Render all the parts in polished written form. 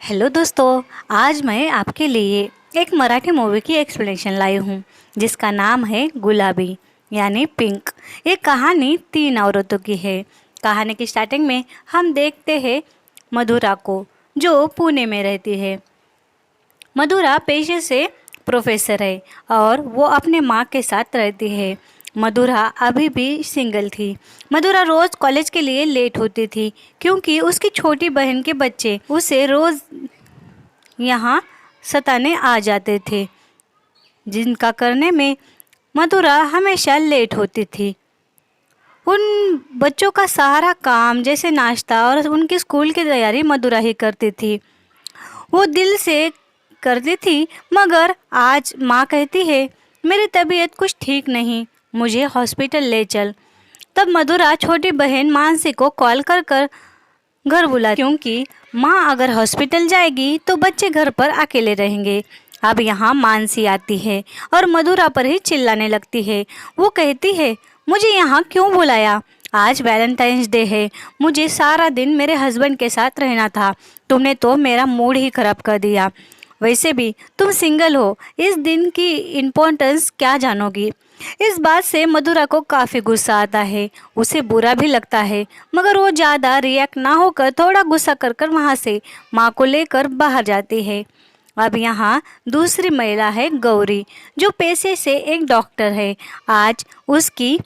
Hello दोस्तों, आज मैं आपके लिए एक मराठी मूवी की एक्सप्लेनेशन लाई हूँ जिसका नाम है गुलाबी यानी पिंक। ये कहानी 3 औरतों की है। कहानी की स्टार्टिंग में हम देखते हैं मधुरा को, जो पुणे में रहती है। मधुरा पेशे से प्रोफेसर है और वो अपने माँ के साथ रहती है। मधुरा अभी भी सिंगल थी। मधुरा रोज़ कॉलेज के लिए लेट होती थी क्योंकि उसकी छोटी बहन के बच्चे उसे रोज़ यहाँ सताने आ जाते थे, जिनका करने में मधुरा हमेशा लेट होती थी। उन बच्चों का सारा काम जैसे नाश्ता और उनकी स्कूल की तैयारी मधुरा ही करती थी। वो दिल से करती थी, मगर आज माँ कहती है मेरी तबीयत कुछ ठीक नहीं, मुझे हॉस्पिटल ले चल। तब मधुरा छोटी बहन मानसी को कॉल कर कर घर बुला, क्योंकि माँ अगर हॉस्पिटल जाएगी तो बच्चे घर पर अकेले रहेंगे। अब यहाँ मानसी आती है और मधुरा पर ही चिल्लाने लगती है। वो कहती है मुझे यहाँ क्यों बुलाया, आज वैलेंटाइंस डे है, मुझे सारा दिन मेरे हस्बैंड के साथ रहना था, तुमने तो मेरा मूड ही खराब कर दिया। वैसे भी तुम सिंगल हो, इस दिन की इम्पोर्टेंस क्या जानोगी। इस बात से मधुरा को काफ़ी गुस्सा आता है, उसे बुरा भी लगता है, मगर वो ज़्यादा रिएक्ट ना होकर थोड़ा गुस्सा कर कर वहाँ से माँ को लेकर बाहर जाती है। अब यहाँ दूसरी महिला है गौरी, जो पेशे से एक डॉक्टर है। आज उसकी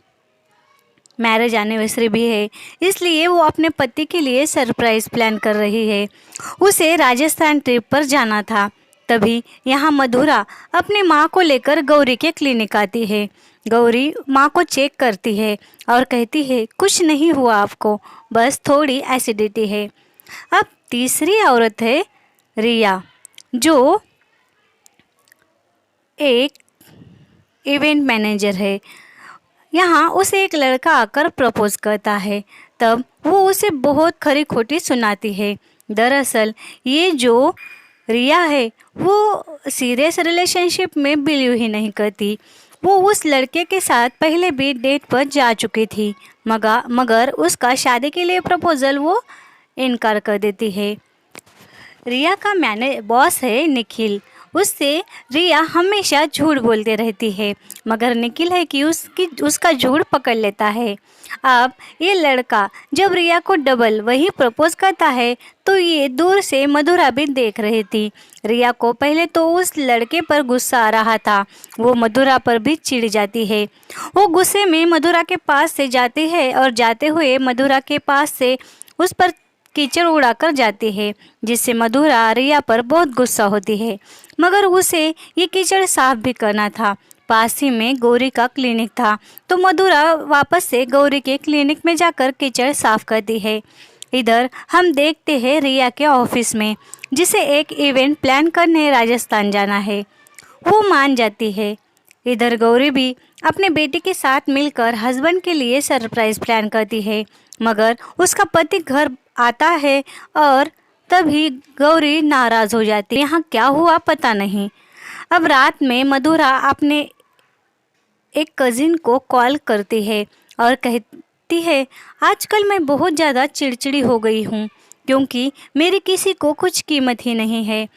मैरिज एनिवर्सरी भी है, इसलिए वो अपने पति के लिए सरप्राइज प्लान कर रही है। उसे राजस्थान ट्रिप पर जाना था। तभी यहाँ मधुरा अपनी माँ को लेकर गौरी के क्लिनिक आती है। गौरी माँ को चेक करती है और कहती है कुछ नहीं हुआ आपको, बस थोड़ी एसिडिटी है। अब तीसरी औरत है रिया, जो एक इवेंट मैनेजर है। यहाँ उसे एक लड़का आकर प्रपोज करता है, तब वो उसे बहुत खरी खोटी सुनाती है। दरअसल ये जो रिया है वो सीरियस रिलेशनशिप में बिलीव ही नहीं करती। वो उस लड़के के साथ पहले भी डेट पर जा चुकी थी, मगर उसका शादी के लिए प्रपोजल वो इनकार कर देती है। रिया का बॉस है निखिल, उससे रिया हमेशा झूठ बोलते रहती है, मगर निखिल है कि उसका झूठ पकड़ लेता है। अब ये लड़का जब रिया को डबल वही प्रपोज करता है तो ये दूर से मधुरा भी देख रही थी। रिया को पहले तो उस लड़के पर गुस्सा आ रहा था, वो मधुरा पर भी चिढ़ जाती है। वो गुस्से में मधुरा के पास से जाती है और जाते हुए मधुरा के पास से उस पर कीचड़ उड़ाकर जाती है, जिससे मधुरा रिया पर बहुत गुस्सा होती है, मगर उसे ये कीचड़ साफ भी करना था। पास ही में गौरी का क्लिनिक था, तो मधुरा वापस से गौरी के क्लिनिक में जाकर कीचड़ साफ करती है। इधर हम देखते हैं रिया के ऑफिस में, जिसे एक इवेंट प्लान करने राजस्थान जाना है, वो मान जाती है। इधर गौरी भी अपने बेटे के साथ मिलकर हस्बैंड के लिए सरप्राइज प्लान करती है, मगर उसका पति घर आता है और तभी गौरी नाराज़ हो जाती है। यहाँ क्या हुआ पता नहीं। अब रात में मधुरा अपने एक कज़िन को कॉल करती है और कहती है आजकल मैं बहुत ज़्यादा चिड़चिड़ी हो गई हूँ, क्योंकि मेरी किसी को कुछ कीमत ही नहीं है।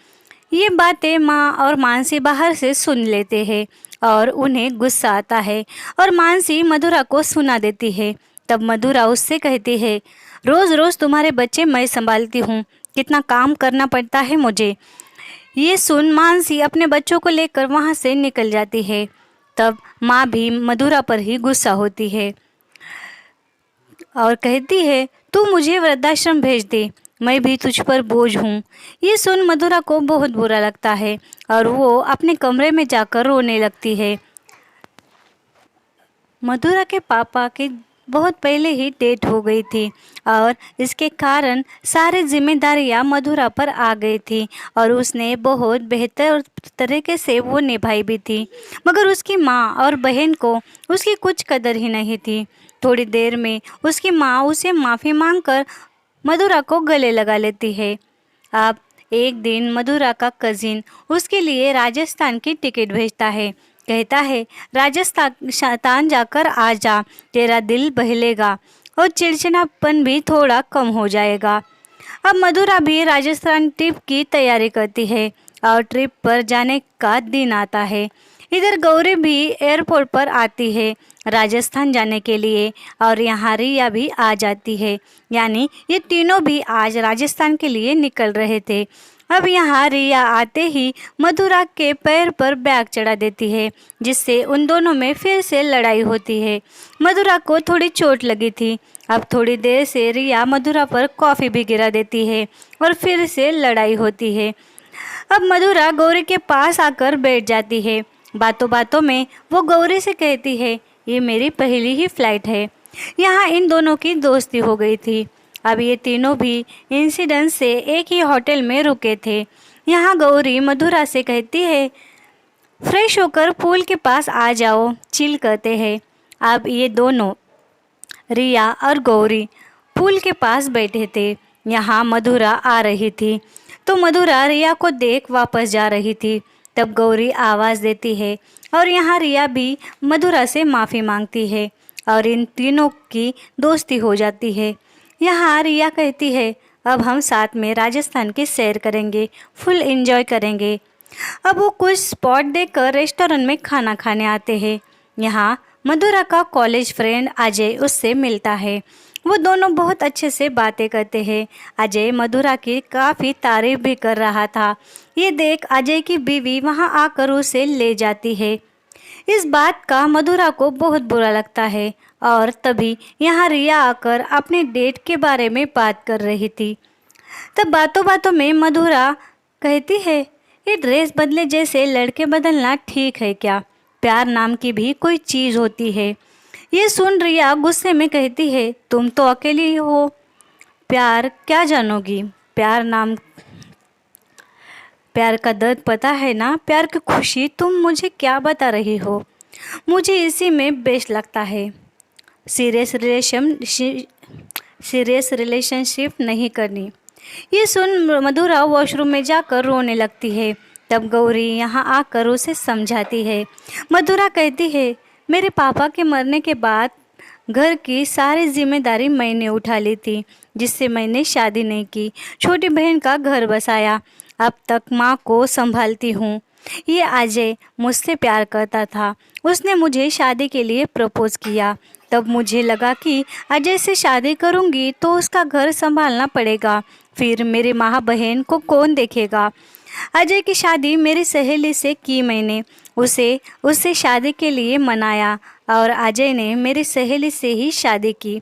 ये बातें माँ और मानसी बाहर से सुन लेते हैं और उन्हें गुस्सा आता है और मानसी मधुरा को सुना देती है। तब मधुरा उससे कहती है रोज़ रोज़ तुम्हारे बच्चे मैं संभालती हूँ, कितना काम करना पड़ता है मुझे। ये सुन मानसी अपने बच्चों को लेकर वहाँ से निकल जाती है। तब माँ भी मधुरा पर ही गुस्सा होती है और कहती है तू मुझे वृद्धाश्रम भेज दे, मैं भी तुझ पर बोझ हूँ। ये सुन मधुरा को बहुत बुरा लगता है और वो अपने कमरे में जाकर रोने लगती है। मधुरा के पापा की बहुत पहले ही डेथ हो गई थी और इसके कारण सारी जिम्मेदारियां मधुरा पर आ गई थी और उसने बहुत बेहतर तरीके से वो निभाई भी थी, मगर उसकी माँ और बहन को उसकी कुछ कदर ही नहीं थी। थोड़ी देर में उसकी माँ उसे माफ़ी मांगकर मधुरा को गले लगा लेती है। अब एक दिन मधुरा का कज़िन उसके लिए राजस्थान की टिकट भेजता है, कहता है राजस्थान जाकर आ जा, तेरा दिल बहलेगा और चिड़चिड़ापन भी थोड़ा कम हो जाएगा। अब मधुरा भी राजस्थान ट्रिप की तैयारी करती है और ट्रिप पर जाने का दिन आता है। इधर गौरी भी एयरपोर्ट पर आती है राजस्थान जाने के लिए और यहाँ रिया भी आ जाती है। यानी ये तीनों भी आज राजस्थान के लिए निकल रहे थे। अब यहाँ रिया आते ही मधुरा के पैर पर बैग चढ़ा देती है, जिससे उन दोनों में फिर से लड़ाई होती है। मधुरा को थोड़ी चोट लगी थी। अब थोड़ी देर से रिया मधुरा पर कॉफ़ी भी गिरा देती है और फिर से लड़ाई होती है। अब मधुरा गौरी के पास आकर बैठ जाती है। बातों बातों में वो गौरी से कहती है, ये मेरी पहली ही फ्लाइट है। यहाँ इन दोनों की दोस्ती हो गई थी। अब ये तीनों भी इंसिडेंट से एक ही होटल में रुके थे। यहाँ गौरी मधुरा से कहती है, फ्रेश होकर पूल के पास आ जाओ, चिल करते हैं। अब ये दोनों रिया और गौरी पूल के पास बैठे थे। यहाँ मधुरा आ रही थी तो मधुरा रिया को देख वापस जा रही थी। तब गौरी आवाज़ देती है और यहाँ रिया भी मधुरा से माफ़ी मांगती है और इन तीनों की दोस्ती हो जाती है। यहाँ रिया कहती है, अब हम साथ में राजस्थान की सैर करेंगे, फुल एंजॉय करेंगे। अब वो कुछ स्पॉट देखकर रेस्टोरेंट में खाना खाने आते हैं। यहाँ मधुरा का कॉलेज फ्रेंड अजय उससे मिलता है। वो दोनों बहुत अच्छे से बातें करते हैं। अजय मधुरा की काफ़ी तारीफ भी कर रहा था। ये देख अजय की बीवी वहाँ आकर उसे ले जाती है। इस बात का मधुरा को बहुत बुरा लगता है और तभी यहाँ रिया आकर अपने डेट के बारे में बात कर रही थी। तब बातों बातों में मधुरा कहती है, ये ड्रेस बदले जैसे लड़के बदलना ठीक है क्या? प्यार नाम की भी कोई चीज़ होती है। ये सुन रिया गुस्से में कहती है, तुम तो अकेली हो, प्यार क्या जानोगी? प्यार का दर्द पता है ना? प्यार की खुशी तुम मुझे क्या बता रही हो? मुझे इसी में बेस्ट लगता है। सीरियस रिलेशनशिप नहीं करनी। ये सुन मधुरा वॉशरूम में जाकर रोने लगती है। तब गौरी यहाँ आकर उसे समझाती है। मधुरा कहती है, मेरे पापा के मरने के बाद घर की सारी जिम्मेदारी मैंने उठा ली थी, जिससे मैंने शादी नहीं की, छोटी बहन का घर बसाया, अब तक माँ को संभालती हूँ। ये अजय मुझसे प्यार करता था, उसने मुझे शादी के लिए प्रपोज किया। तब मुझे लगा कि अजय से शादी करूँगी तो उसका घर संभालना पड़ेगा, फिर मेरी माँ बहन को कौन देखेगा। अजय की शादी मेरी सहेली से की मैंने, उससे शादी के लिए मनाया और अजय ने मेरी सहेली से ही शादी की।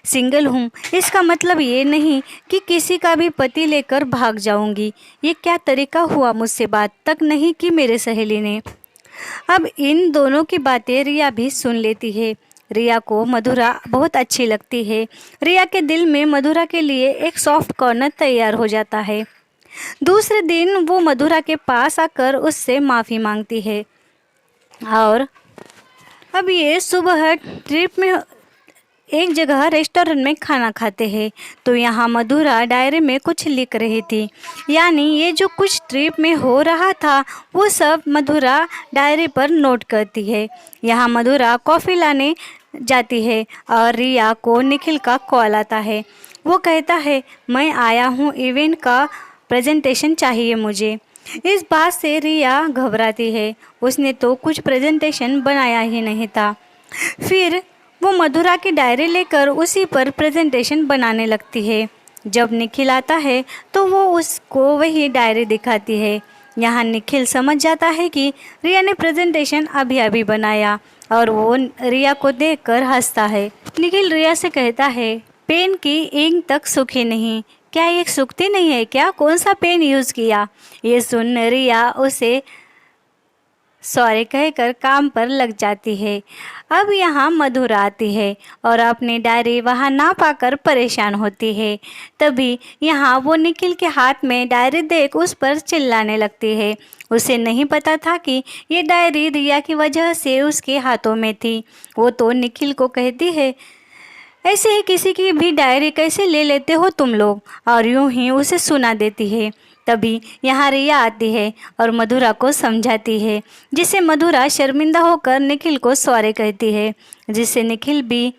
सिंगल हूँ, इसका मतलब ये नहीं कि किसी का भी पति लेकर भाग जाऊँगी। ये क्या तरीका हुआ, मुझसे बात तक नहीं की मेरे सहेली ने। अब इन दोनों की बातें रिया भी सुन लेती है। रिया को मधुरा बहुत अच्छी लगती है। रिया के दिल में मधुरा के लिए एक सॉफ्ट कॉर्नर तैयार हो जाता है। दूसरे दिन वो मधुरा के पास आकर उससे माफ़ी मांगती है और अब ये सुबह ट्रिप में एक जगह रेस्टोरेंट में खाना खाते हैं। तो यहाँ मधुरा डायरी में कुछ लिख रही थी। यानी ये जो कुछ ट्रिप में हो रहा था वो सब मधुरा डायरी पर नोट करती है। यहाँ मधुरा कॉफ़ी लाने जाती है और रिया को निखिल का कॉल आता है। वो कहता है, मैं आया हूँ, इवेंट का प्रेजेंटेशन चाहिए मुझे। इस बात से रिया घबराती है, उसने तो कुछ प्रेजेंटेशन बनाया ही नहीं था। फिर वो मधुरा की डायरी लेकर उसी पर प्रेजेंटेशन बनाने लगती है। जब निखिल आता है तो वो उसको वही डायरी दिखाती है। यहाँ निखिल समझ जाता है कि रिया ने प्रेजेंटेशन अभी अभी बनाया और वो रिया को देखकर हंसता है। निखिल रिया से कहता है, पेन की इंक तक सूखी नहीं, क्या ये सूखती नहीं है क्या? कौन सा पेन यूज़ किया? ये सुन रिया उसे सॉरी कहकर काम पर लग जाती है। अब यहाँ मधुरा आती है और अपनी डायरी वहाँ ना पाकर परेशान होती है। तभी यहाँ वो निखिल के हाथ में डायरी देख उस पर चिल्लाने लगती है। उसे नहीं पता था कि ये डायरी रिया की वजह से उसके हाथों में थी। वो तो निखिल को कहती है, ऐसे ही किसी की भी डायरी कैसे ले लेते हो तुम लोग, और यूं ही उसे सुना देती है। तभी यहाँ रिया आती है और मधुरा को समझाती है, जिससे मधुरा शर्मिंदा होकर निखिल को सॉरी कहती है, जिससे निखिल भी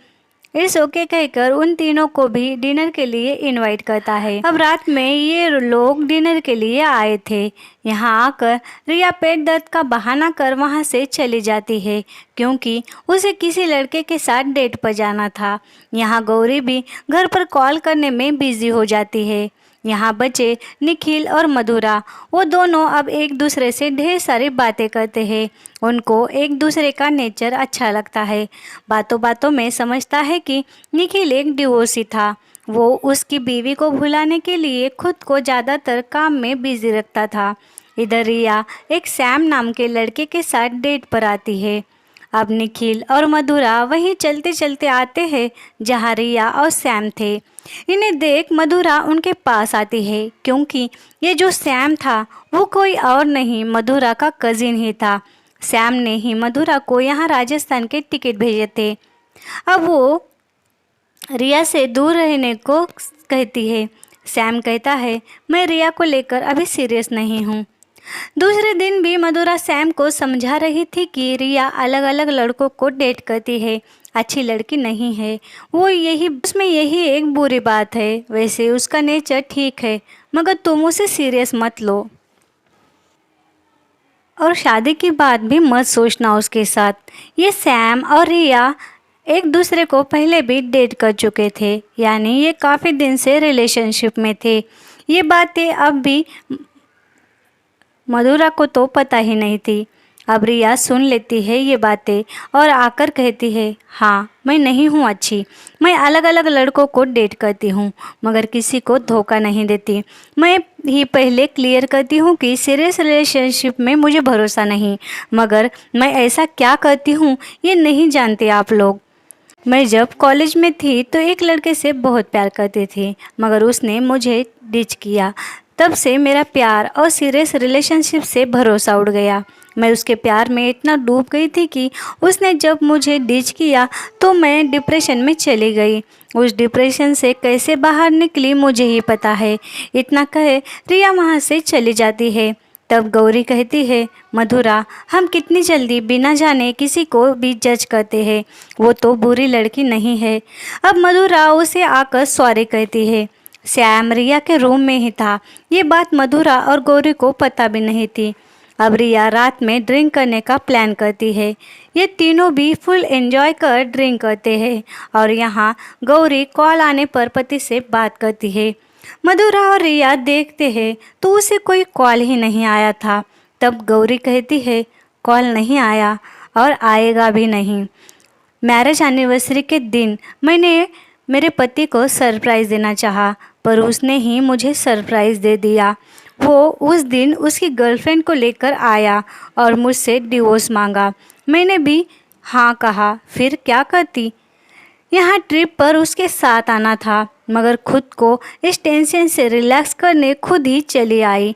इट्स ओके कहकर उन तीनों को भी डिनर के लिए इनवाइट करता है। अब रात में ये लोग डिनर के लिए आए थे। यहाँ आकर रिया पेट दर्द का बहाना कर वहाँ से चली जाती है, क्योंकि उसे किसी लड़के के साथ डेट पर जाना था। यहाँ गौरी भी घर पर कॉल करने में बिजी हो जाती है। यहाँ बचे निखिल और मधुरा। वो दोनों अब एक दूसरे से ढेर सारी बातें करते हैं। उनको एक दूसरे का नेचर अच्छा लगता है। बातों बातों में समझता है कि निखिल एक डिवोर्सी था। वो उसकी बीवी को भुलाने के लिए खुद को ज़्यादातर काम में बिजी रखता था। इधर रिया एक सैम नाम के लड़के के साथ डेट पर आती है। अब निखिल और मधुरा वहीं चलते चलते आते हैं जहाँ रिया और सैम थे। इन्हें देख मधुरा उनके पास आती है, क्योंकि ये जो सैम था वो कोई और नहीं मधुरा का कजिन ही था। सैम ने ही मधुरा को यहाँ राजस्थान के टिकट भेजे थे। अब वो रिया से दूर रहने को कहती है। सैम कहता है, मैं रिया को लेकर अभी सीरियस नहीं हूँ। दूसरे दिन भी मधुरा सैम को समझा रही थी कि रिया अलग अलग लड़कों को डेट करती है, अच्छी लड़की नहीं है। उसमें यही एक बुरी बात है। वैसे उसका नेचर ठीक है, मगर तुम उसे सीरियस मत लो और शादी की बात भी मत सोचना उसके साथ। ये सैम और रिया एक दूसरे को पहले भी डेट कर चुके थे, यानी ये काफ़ी दिन से रिलेशनशिप में थे। ये बातें अब भी मधुरा को तो पता ही नहीं थी। अब रिया सुन लेती है ये बातें और आकर कहती है, हाँ मैं नहीं हूँ अच्छी। मैं अलग अलग लड़कों को डेट करती हूँ, मगर किसी को धोखा नहीं देती। मैं ही पहले क्लियर करती हूँ कि सीरियस रिलेशनशिप में मुझे भरोसा नहीं, मगर मैं ऐसा क्या करती हूँ ये नहीं जानते आप लोग। मैं जब कॉलेज में थी तो एक लड़के से बहुत प्यार करती थी, मगर उसने मुझे डिच किया। तब से मेरा प्यार और सीरियस रिलेशनशिप से भरोसा उड़ गया। मैं उसके प्यार में इतना डूब गई थी कि उसने जब मुझे डिच किया तो मैं डिप्रेशन में चली गई। उस डिप्रेशन से कैसे बाहर निकली मुझे ही पता है। इतना कहे रिया वहाँ से चली जाती है। तब गौरी कहती है, मधुरा हम कितनी जल्दी बिना जाने किसी को भी जज करते हैं। वो तो बुरी लड़की नहीं है। अब मधुरा उसे आकर सॉरी कहती है। सैम रिया के रूम में ही था। ये बात मधुरा और गौरी को पता भी नहीं थी। अब रिया रात में ड्रिंक करने का प्लान करती है। ये तीनों भी फुल एंजॉय कर ड्रिंक करते हैं और यहाँ गौरी कॉल आने पर पति से बात करती है। मधुरा और रिया देखते हैं तो उसे कोई कॉल ही नहीं आया था। तब गौरी कहती है, कॉल नहीं आया और आएगा भी नहीं। मैरिज एनिवर्सरी के दिन मैंने मेरे पति को सरप्राइज़ देना चाहा, पर उसने ही मुझे सरप्राइज़ दे दिया। वो उस दिन उसकी गर्लफ्रेंड को लेकर आया और मुझसे डिवोर्स मांगा। मैंने भी हाँ कहा, फिर क्या करती। यहाँ ट्रिप पर उसके साथ आना था, मगर खुद को इस टेंशन से रिलैक्स करने खुद ही चली आई।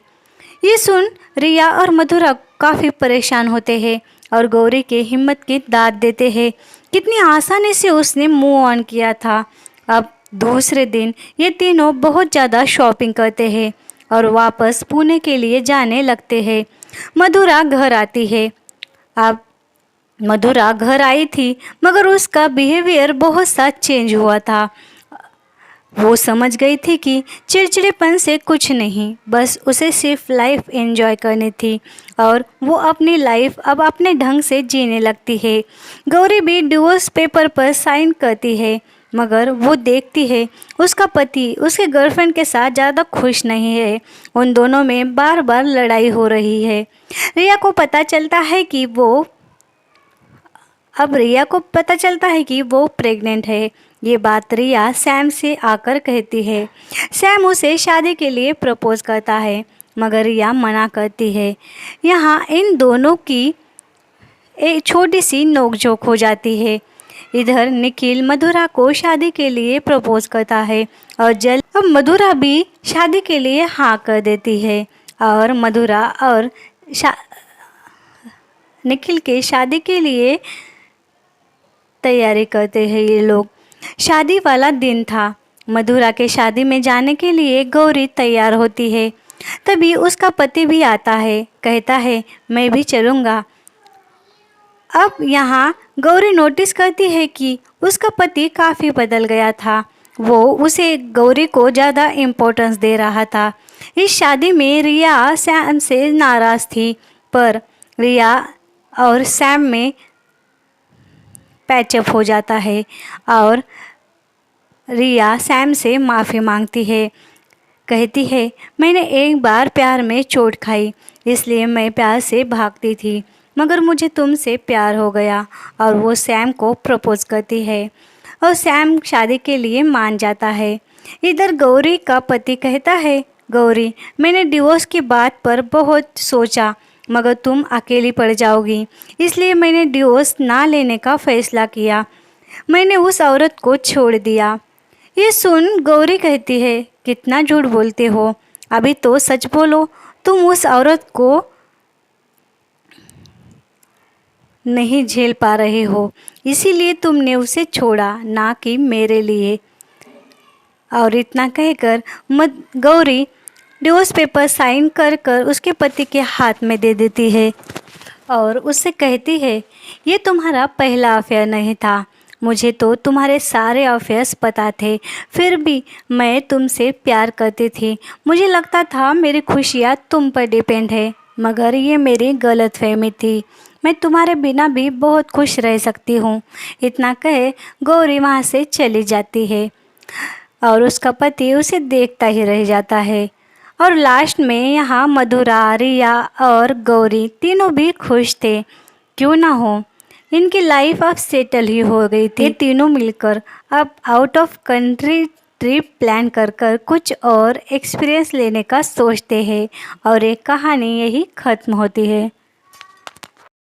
ये सुन रिया और मधुरा काफ़ी परेशान होते हैं और गौरी के हिम्मत की दाद देते हैं। कितनी आसानी से उसने मूव ऑन किया था। अब दूसरे दिन ये तीनों बहुत ज़्यादा शॉपिंग करते हैं और वापस पुणे के लिए जाने लगते हैं। मधुरा घर आती है। अब मधुरा घर आई थी, मगर उसका बिहेवियर बहुत सा चेंज हुआ था। वो समझ गई थी कि चिड़चिड़ेपन से कुछ नहीं, बस उसे सिर्फ लाइफ एंजॉय करनी थी और वो अपनी लाइफ अब अपने ढंग से जीने लगती है। गौरी भी डिवोर्स पेपर पर साइन करती है, मगर वो देखती है उसका पति उसके गर्लफ्रेंड के साथ ज़्यादा खुश नहीं है। उन दोनों में बार बार लड़ाई हो रही है। रिया को पता चलता है कि वो प्रेग्नेंट है। ये बात रिया सैम से आकर कहती है। सैम उसे शादी के लिए प्रपोज करता है, मगर रिया मना करती है। यहाँ इन दोनों की एक छोटी सी नोकझोंक हो जाती है। इधर निखिल मधुरा को शादी के लिए प्रपोज करता है और अब मधुरा भी शादी के लिए हाँ कर देती है और मधुरा और निखिल के शादी के लिए तैयारी करते हैं ये लोग। शादी वाला दिन था। मधुरा के शादी में जाने के लिए गौरी तैयार होती है। तभी उसका पति भी आता है, कहता है मैं भी चलूँगा। अब यहाँ गौरी नोटिस करती है कि उसका पति काफ़ी बदल गया था। वो उसे गौरी को ज़्यादा इम्पोर्टेंस दे रहा था। इस शादी में रिया सैम से नाराज़ थी, पर रिया और सैम में पैचअप हो जाता है और रिया सैम से माफ़ी मांगती है। कहती है, मैंने एक बार प्यार में चोट खाई, इसलिए मैं प्यार से भागती थी, मगर मुझे तुमसे प्यार हो गया। और वो सैम को प्रपोज करती है और सैम शादी के लिए मान जाता है। इधर गौरी का पति कहता है, गौरी, मैंने डिवोर्स की बात पर बहुत सोचा, मगर तुम अकेली पड़ जाओगी, इसलिए मैंने डिवोर्स ना लेने का फैसला किया। मैंने उस औरत को छोड़ दिया। ये सुन गौरी कहती है, कितना झूठ बोलते हो, अभी तो सच बोलो, तुम उस औरत को नहीं झेल पा रहे हो, इसीलिए तुमने उसे छोड़ा, ना कि मेरे लिए। और इतना कहकर गौरी डिवोर्स पेपर साइन कर कर उसके पति के हाथ में दे देती है और उससे कहती है, ये तुम्हारा पहला अफेयर नहीं था, मुझे तो तुम्हारे सारे अफेयर्स पता थे, फिर भी मैं तुमसे प्यार करती थी। मुझे लगता था मेरी खुशियाँ तुम पर डिपेंड है, मगर ये मेरी गलतफहमी थी। मैं तुम्हारे बिना भी बहुत खुश रह सकती हूँ। इतना कहे गौरी वहाँ से चली जाती है और उसका पति उसे देखता ही रह जाता है। और लास्ट में यहाँ मधुरा, रिया और गौरी तीनों भी खुश थे। क्यों ना हो, इनकी लाइफ अब सेटल ही हो गई थी। ये तीनों मिलकर अब out of country trip plan कर कर कुछ और एक्सपीरियंस लेने का सोचते हैं और एक कहानी यही ख़त्म होती है।